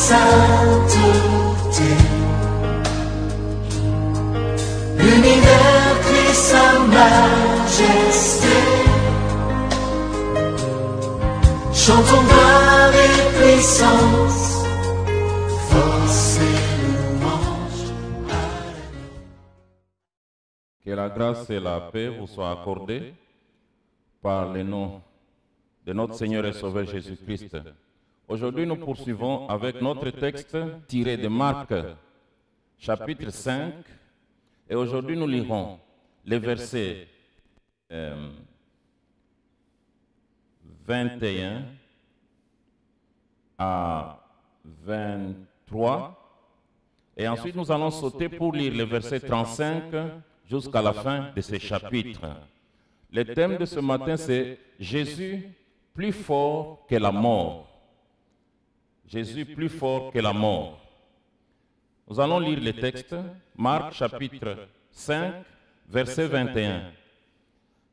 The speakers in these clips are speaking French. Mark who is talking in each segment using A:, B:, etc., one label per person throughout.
A: sainteté. L'univers crie sa majesté. Chantons gloire et puissance, force et louange.
B: Que la grâce et la paix vous soient accordées par le nom de notre Seigneur et Sauveur Jésus-Christ. Aujourd'hui, nous poursuivons avec notre texte tiré de Marc, chapitre 5. Et aujourd'hui, nous lirons les versets 21 à 23. Et ensuite, nous allons sauter pour lire les versets 35 jusqu'à la fin de ce chapitre. Le thème de ce matin, c'est Jésus plus fort que la mort. Jésus plus fort que la mort. Nous allons lire le texte, Marc chapitre 5, verset 21.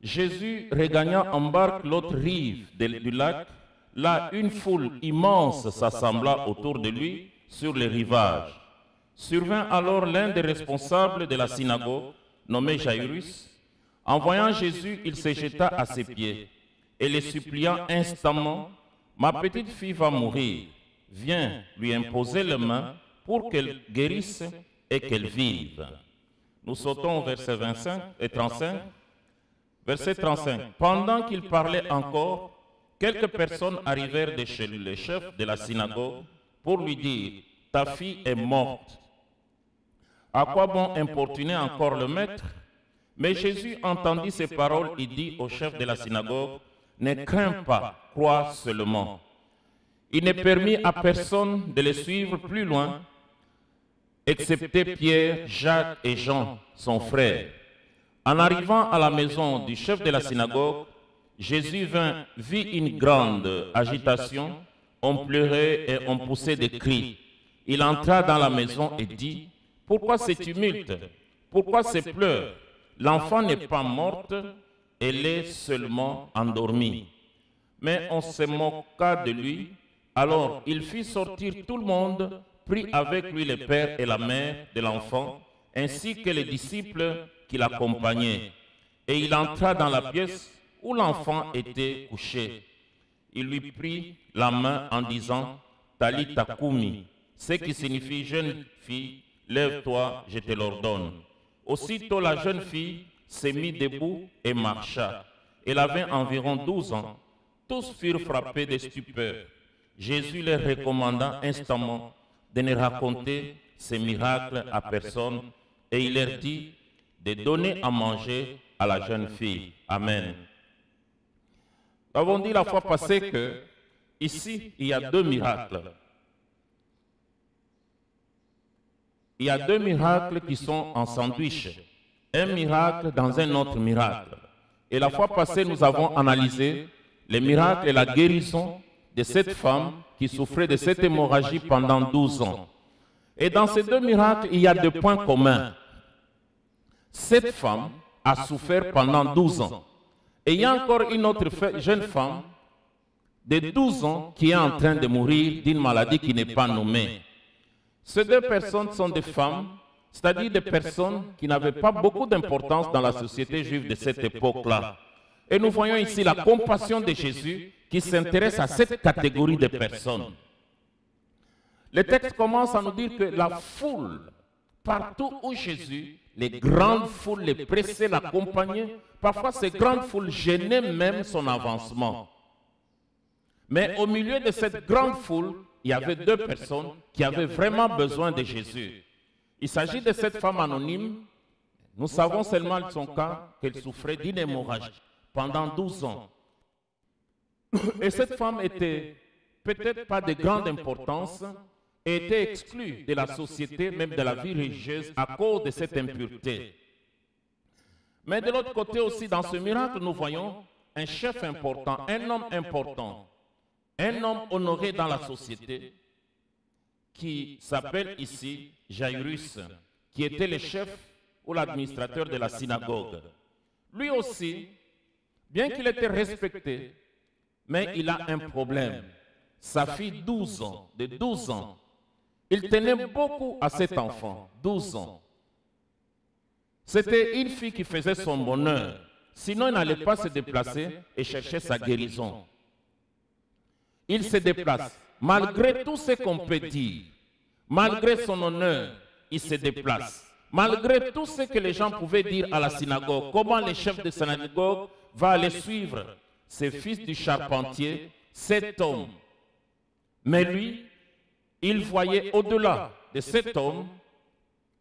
B: Jésus regagna en barque l'autre rive du lac. Là, une foule immense s'assembla autour de lui sur le rivage. Survint alors l'un des responsables de la synagogue, nommé Jairus. En voyant Jésus, il se jeta à ses pieds et le supplia instamment, « Ma petite fille va mourir. Viens lui imposer les mains pour qu'elle guérisse et qu'elle vive. » Nous sautons au verset 25 et 35. Verset 35. Pendant qu'il parlait encore, quelques personnes arrivèrent de chez le chef de la synagogue pour lui dire, « Ta fille est morte. À quoi bon importuner encore le maître ?» Mais Jésus entendit ces paroles et dit au chef de la synagogue, « Ne crains pas, crois seulement. » Il ne permit à personne de le suivre plus loin, excepté Pierre, Jacques et Jean, son frère. En arrivant à la maison du chef de la synagogue, Jésus vit une grande agitation, on pleurait et on poussait des cris. Il entra dans la maison et dit, « Pourquoi ce tumulte? Pourquoi ces pleurs? L'enfant n'est pas morte, elle est seulement endormie. » Mais on se moqua de lui. Alors il fit sortir tout le monde, prit avec lui le père et la mère de l'enfant, ainsi que les disciples qui l'accompagnaient. Et il entra dans la pièce où l'enfant était couché. Il lui prit la main en disant, « Talitha koumi », ce qui signifie « Jeune fille, lève-toi, je te l'ordonne ». Aussitôt la jeune fille s'est mise debout et marcha. Elle avait environ 12 ans. Tous furent frappés de stupeur. Jésus leur recommanda instamment de ne raconter ces miracles à personne et il leur dit de donner à manger à la jeune fille. Amen. Nous avons dit la fois passée que ici, il y a deux miracles. Il y a deux miracles qui sont en sandwich. Un miracle dans un autre miracle. Et la fois passée, nous avons analysé le miracle et la guérison de cette femme qui souffrait de cette hémorragie pendant 12 ans. Et dans ces deux miracles, il y a deux points communs. Cette femme a souffert pendant 12 ans. Et il y a encore une autre jeune femme de 12 ans qui est en train de mourir d'une maladie qui n'est pas nommée. Ces deux personnes sont des femmes, c'est-à-dire des personnes qui n'avaient pas beaucoup d'importance dans la société juive de cette époque-là. Et nous voyons ici la compassion de Jésus qui s'intéresse à cette catégorie de personnes. Le texte commence à nous dire que la foule, partout où Jésus, les grandes foules les pressaient, l'accompagnaient, parfois ces grandes foules gênaient même son avancement. Mais au milieu de cette grande foule, il y avait deux personnes qui avaient vraiment besoin de Jésus. Il s'agit de cette femme anonyme. Nous savons seulement de son cas qu'elle souffrait d'une hémorragie pendant 12 ans. Et cette femme était peut-être pas de grande importance et était exclue de la société, même de la vie religieuse, à cause de cette impureté. Mais de l'autre côté aussi, dans ce miracle, nous voyons un chef important, un homme important, un homme honoré dans la société, qui s'appelle ici Jairus, qui était le chef ou l'administrateur de la synagogue. Lui aussi, bien qu'il était respecté, mais il a un problème. Sa fille de 12 ans, Il tenait beaucoup à cet enfant, 12 ans. C'était une fille qui faisait son bonheur. Sinon, il n'allait pas se déplacer et chercher sa guérison. Il se déplace. Malgré tout ce qu'on peut dire, malgré son honneur, il se déplace. Malgré tout ce que les gens pouvaient dire à la synagogue, comment le chef de synagogue va aller suivre ce fils du charpentier, cet homme. Mais lui, il voyait au-delà de cet homme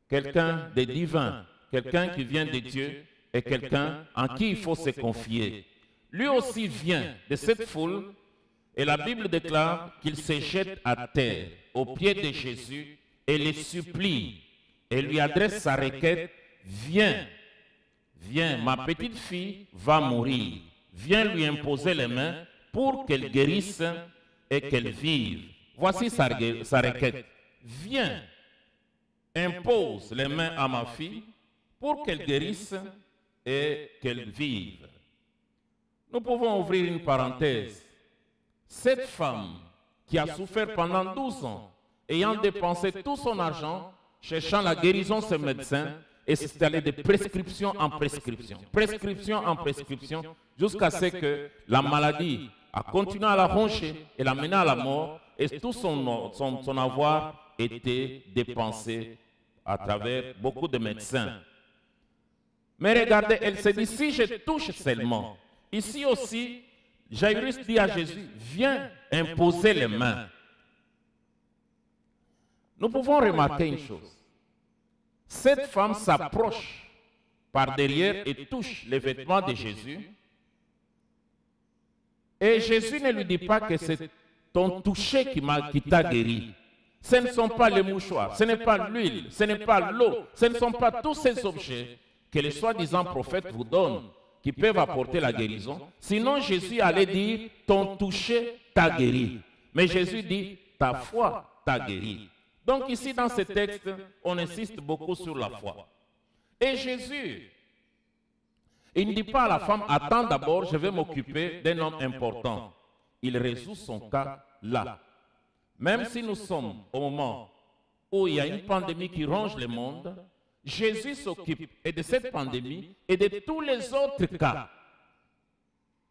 B: quelqu'un de divin, quelqu'un qui vient de Dieu et quelqu'un en qui il faut se confier. Lui aussi vient de cette foule et la Bible déclare qu'il se jette à terre aux pieds de Jésus et les supplie et lui adresse sa requête. Viens, viens, ma petite fille va mourir. Viens lui imposer les mains pour qu'elle guérisse et qu'elle vive. Voici sa requête. Viens, impose les mains à ma fille pour qu'elle guérisse et qu'elle vive. Nous pouvons ouvrir une parenthèse. Cette femme qui a souffert pendant 12 ans, ayant dépensé tout son argent, cherchant la guérison de ce médecin, et s'est allée de prescription en prescription, jusqu'à ce que la maladie a continué à la roncher et la mener à la mort, et tout son avoir était dépensé à travers beaucoup de médecins. Mais regardez, elle se dit, si je touche seulement, ici aussi, Jairus dit à Jésus, viens imposer les mains. Nous pouvons remarquer une chose. Cette femme s'approche par derrière et touche les vêtements de Jésus. Et Jésus ne lui dit pas que c'est ton toucher qui t'a guéri. Ce ne sont pas les mouchoirs, ce n'est pas l'huile, ce n'est pas l'eau, ce ne sont pas tous ces objets que les soi-disant prophètes vous donnent qui peuvent apporter la guérison. Sinon, Jésus allait dire, ton toucher t'a guéri. Mais Jésus dit, ta foi t'a guéri. Donc ici, dans ce texte, on insiste beaucoup sur la foi. Et Jésus, il ne dit pas à la femme, attends d'abord, je vais m'occuper d'un homme important. Il résout son cas là. Même si nous sommes au moment où il y a une pandémie qui ronge le monde, Jésus s'occupe et de cette pandémie et de tous les autres cas.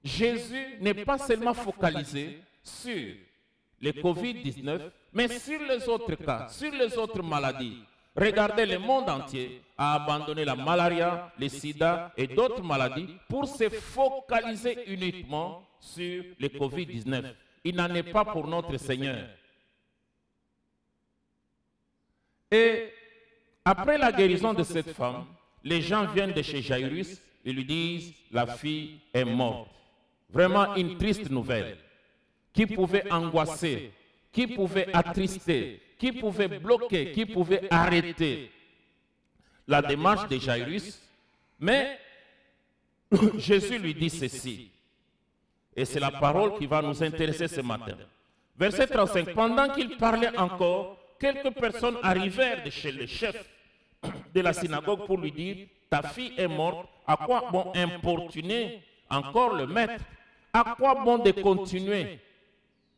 B: Jésus n'est pas seulement focalisé sur le Covid-19, mais sur les autres cas, sur les autres maladies. Regardez, le monde entier a abandonné la malaria, le sida et d'autres maladies pour se focaliser uniquement sur le Covid-19. Il n'en est pas pour notre Seigneur. Et après la guérison de cette femme, les gens viennent de chez Jairus et lui disent, la fille est morte. Vraiment une triste nouvelle qui pouvait angoisser, qui pouvait attrister, qui pouvait bloquer, qui pouvait arrêter la démarche de Jairus. Mais Jésus lui dit ceci. Et c'est la parole qui va nous intéresser ce matin. Verset 35. Pendant qu'il parlait encore, quelques personnes arrivèrent de chez le chef de la synagogue pour lui dire, ta fille est morte, à quoi bon importuner encore le maître? À quoi bon de continuer,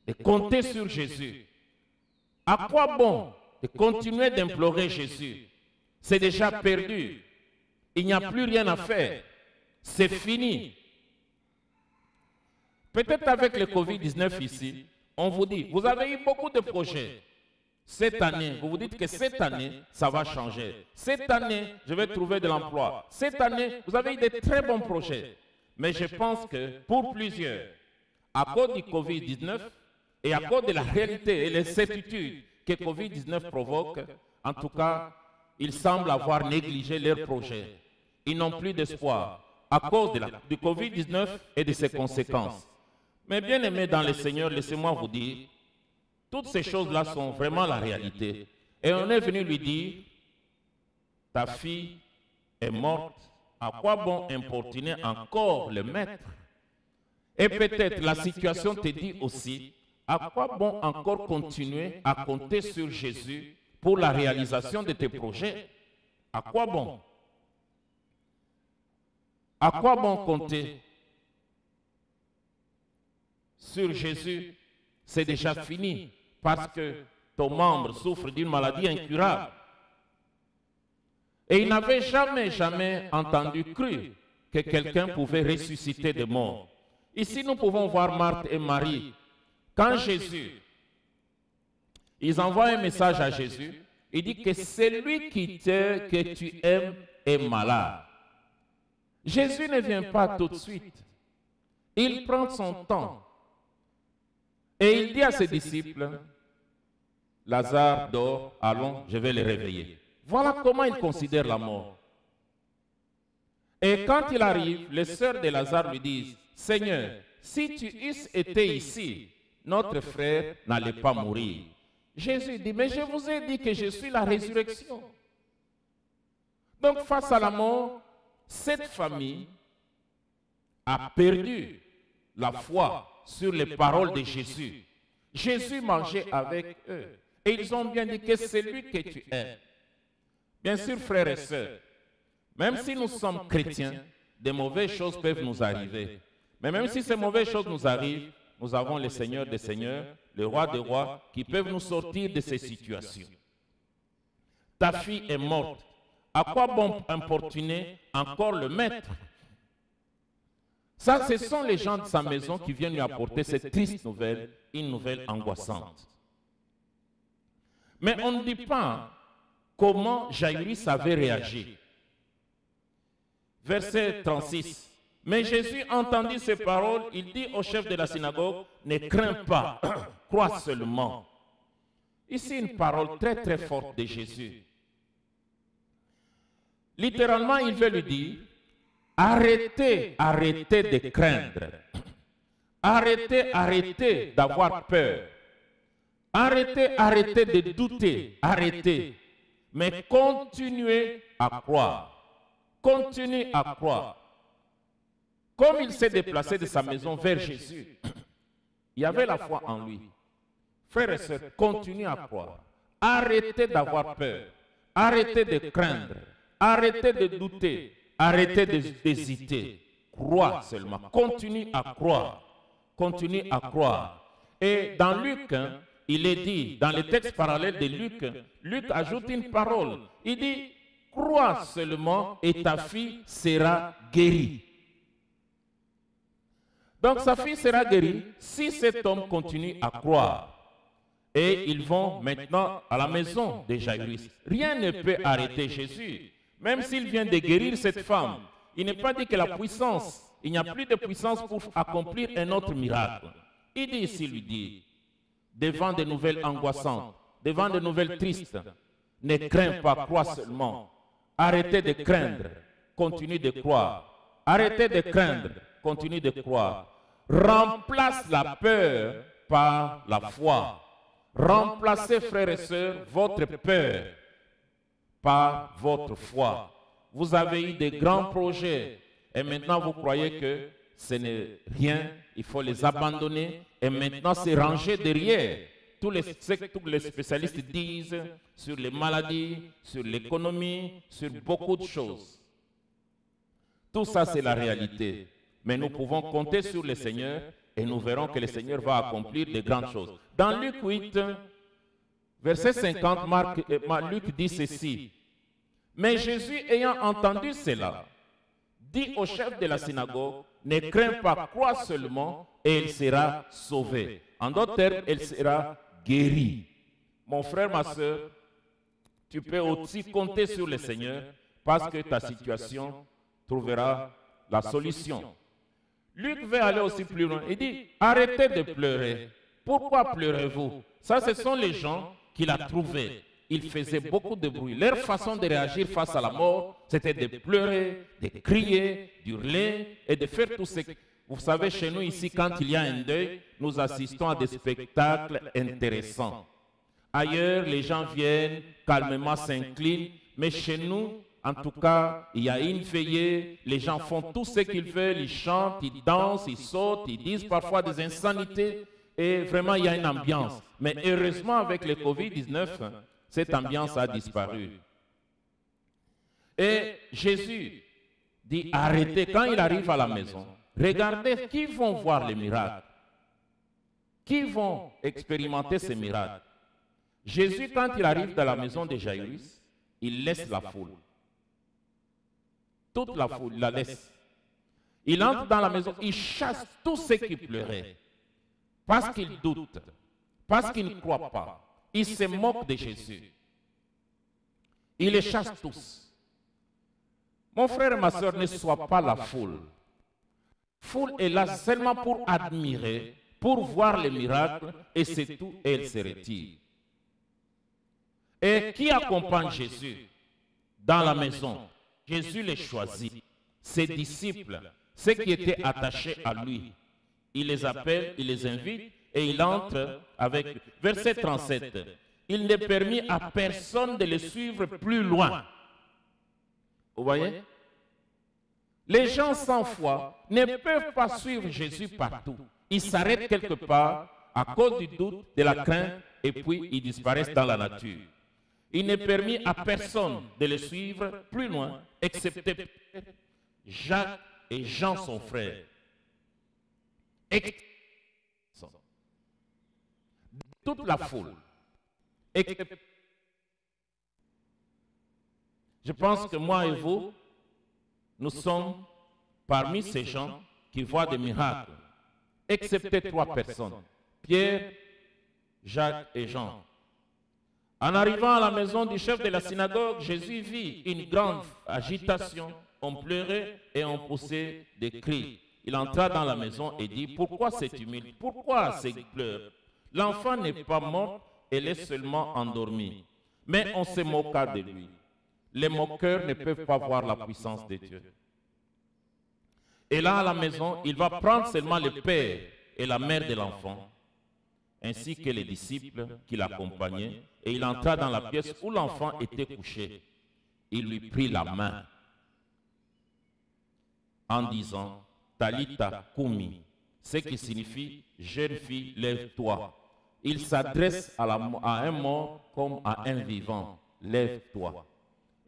B: de compter sur Jésus? À quoi bon de continuer d'implorer Jésus? C'est déjà perdu. Il n'y a plus rien à faire. C'est fini. Peut-être avec le Covid-19 ici, on vous dit, vous avez eu beaucoup de projets. Cette année, vous vous dites que cette année, ça va changer. Cette année, je vais trouver de l'emploi. Cette année, vous avez eu de très bons projets. Mais je pense que pour plusieurs, à cause du Covid-19 et à cause de la réalité et les certitudes que Covid-19 provoque, en tout cas, ils semblent avoir négligé leurs projets. Ils n'ont plus d'espoir à cause du Covid-19 et de ses conséquences. Mais bien aimés dans le Seigneur, laissez-moi vous dire, toutes ces choses-là sont vraiment la réalité. Et on est venu lui dire, ta fille est morte, à quoi bon importuner encore le maître? Et peut-être la situation te dit aussi, à quoi bon encore continuer à compter sur Jésus pour la réalisation de tes projets? À quoi bon? À quoi bon compter sur Jésus? C'est déjà fini. Parce que ton membre souffre d'une maladie incurable. Et il n'avait jamais entendu, cru que quelqu'un pouvait ressusciter des morts. Ici, nous pouvons voir Marthe et Marie. Quand Jésus, ils envoient un message à Jésus, il dit que celui que tu aimes est malade. Jésus ne vient pas tout de suite. Il prend son temps. Et il dit à ses disciples, Lazare dort, allons, je vais le réveiller. Voilà comment il considère la mort. Et quand il arrive, les sœurs de Lazare lui disent, Seigneur, si tu eusses été ici, notre frère n'allait pas mourir. Jésus dit, mais je vous ai dit que je suis la résurrection. Donc face à la mort, cette famille a perdu la foi sur les paroles de Jésus. Jésus mangeait avec eux. Et ils ont bien dit que c'est lui que tu aimes. Bien sûr, frères et sœurs, même si nous sommes chrétiens, des mauvaises choses peuvent nous arriver. Mais même si ces mauvaises choses nous arrivent, nous avons le Seigneur des Seigneurs, le Roi des Rois, qui peuvent nous sortir de ces situations. Ta fille est morte. À quoi bon importuner encore le maître? Ça, ce sont les gens de sa maison qui viennent lui apporter cette triste nouvelle, une nouvelle angoissante. Mais on ne dit pas comment Jaïrus avait réagi. Verset 36. Mais Jésus entendit ces paroles, il dit au chef de la synagogue, ne crains pas, crois seulement. Ici, une parole très forte de Jésus. Littéralement, il veut lui dire, arrêtez de craindre. Arrêtez d'avoir peur. Arrêtez de douter. Arrêtez. Mais continuez à croire. Continuez à croire. Comme il s'est déplacé de sa maison vers Jésus, il y avait la foi en lui. Frères et sœurs, continuez à croire. Arrêtez d'avoir peur. Arrêtez de craindre. Arrêtez de douter. Arrêtez d'hésiter. Crois seulement. Continuez à croire. Continuez à croire. Et dans Luc, il est dit, dans le texte parallèle de Luc, Luc ajoute une parole. Il dit, crois seulement et ta fille sera guérie. Donc sa fille sera guérie si cet homme continue à croire. Et ils vont maintenant à la maison de Jaïrus. Rien ne peut arrêter Jésus. Même s'il vient de guérir cette femme, il n'est pas dit que la puissance, il n'y a plus de puissance pour accomplir un autre miracle. Il dit ici, lui dit, devant de nouvelles angoissantes, devant de nouvelles tristes, ne crains pas, crois seulement. Arrêtez de craindre, continuez de croire. Arrêtez de craindre, continuez de croire. Remplace la peur par la foi. Remplacez, frères et sœurs, votre peur par votre foi. Vous avez eu de grands projets et maintenant vous croyez que ce n'est rien, il faut les abandonner et maintenant c'est rangé derrière. Tous les spécialistes disent sur les maladies, sur l'économie, sur beaucoup de choses. Tout ça c'est la réalité. Mais nous pouvons compter sur le Seigneur et nous verrons que le Seigneur va accomplir de grandes choses. Dans Luc 8, verset 50, Luc dit ceci. Mais Jésus, ayant entendu cela, dit au chef de la synagogue, ne crains pas, crois seulement et elle sera sauvée. En d'autres termes, elle sera guérie. Mon frère, ma soeur, tu peux aussi compter sur le Seigneur parce que ta situation trouvera la solution. Luc veut aller aussi plus loin. Il dit, arrêtez de pleurer. Pourquoi pleurez-vous? Ça, ce sont les gens qu'il a trouvés. Ils faisaient beaucoup de bruit. Leur façon de réagir face à la mort, c'était de pleurer, de crier, d'hurler et de faire tout ce que... Vous savez, chez nous ici, quand il y a un deuil, nous assistons à des spectacles intéressants. Ailleurs, les gens viennent, calmement s'inclinent, mais chez nous, en tout cas, il y a une veillée, les gens font tout ce qu'ils veulent, ils chantent, ils dansent, ils sautent, ils disent parfois des insanités, et vraiment il y a une ambiance. Mais heureusement, avec le Covid-19, cette ambiance a disparu. Et Jésus dit, arrêtez, quand il arrive à la maison, regardez qui vont voir les miracles, qui vont expérimenter ces miracles. Jésus, quand il arrive dans la maison de Jairus, il laisse la foule. Toute la foule, il la laisse. Il entre dans la maison, il chasse tous ceux qui pleuraient. Parce qu'ils doutent, parce qu'ils ne croient pas. Il se moque de Jésus. Il les chasse tous. Mon frère et ma soeur, ne sois pas la foule. Foule est là seulement pour admirer, pour voir les miracles, et c'est tout, et elle se retire. Et qui accompagne Jésus dans la maison? Jésus les choisit, ses disciples, ceux qui étaient attachés à lui. Il les appelle, il les invite, et il entre avec verset 37. Il n'est permis à personne de le suivre plus loin. Vous voyez? Les gens sans foi ne peuvent pas suivre Jésus partout. Ils s'arrêtent quelque part à cause du doute, de la crainte, et puis ils disparaissent dans la nature. Il n'est permis à personne de le suivre plus loin, excepté Jacques et Jean, son frère. Toute la foule. Je pense que moi et vous, nous sommes parmi ces gens qui voient des miracles, excepté 3 personnes, Pierre, Jacques et Jean. En arrivant à la maison du chef de la synagogue, Jésus vit une grande agitation. On pleurait et on poussait des cris. Il entra dans la maison et dit, pourquoi ces tumultes? Pourquoi ces pleurs? L'enfant n'est pas mort, elle est seulement endormie. Mais on se moqua de lui. Les moqueurs ne peuvent pas voir la puissance de Dieu. Et là, à la maison, il va prendre seulement le père et la mère de l'enfant, ainsi que les disciples qui l'accompagnaient, et il entra dans la pièce où l'enfant était couché. Il lui prit la main en disant, Talita Kumi, ce qui signifie, jeune fille, lève-toi. Il s'adresse à un mort comme à un vivant, lève-toi.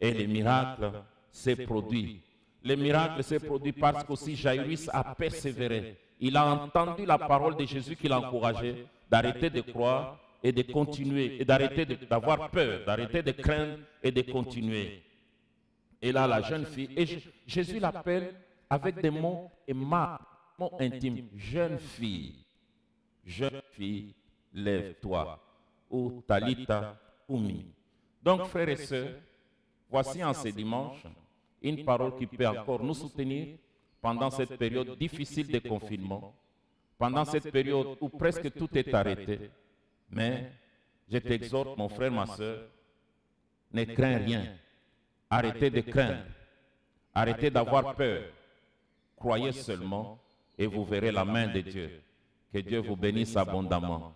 B: Et le miracle s'est produit. Le miracle s'est produit parce qu'aussi Jairus a persévéré. Il a entendu la parole de Jésus qui l'encourageait d'arrêter de croire et de continuer, et d'arrêter d'avoir peur, d'arrêter de craindre et de continuer. Et là, la jeune fille, et Jésus l'appelle avec des mots et mots intimes. Jeune fille, lève-toi. Ou Talita Kumi. Donc, frères et sœurs, voici en ce dimanche une parole qui peut encore nous soutenir pendant cette période difficile de confinement, pendant cette période où presque tout est arrêté. Mais je t'exhorte, mon frère, ma soeur, ne crains rien. Arrêtez de craindre. Arrêtez d'avoir peur. Croyez seulement et vous verrez la main de Dieu. Que Dieu vous bénisse abondamment.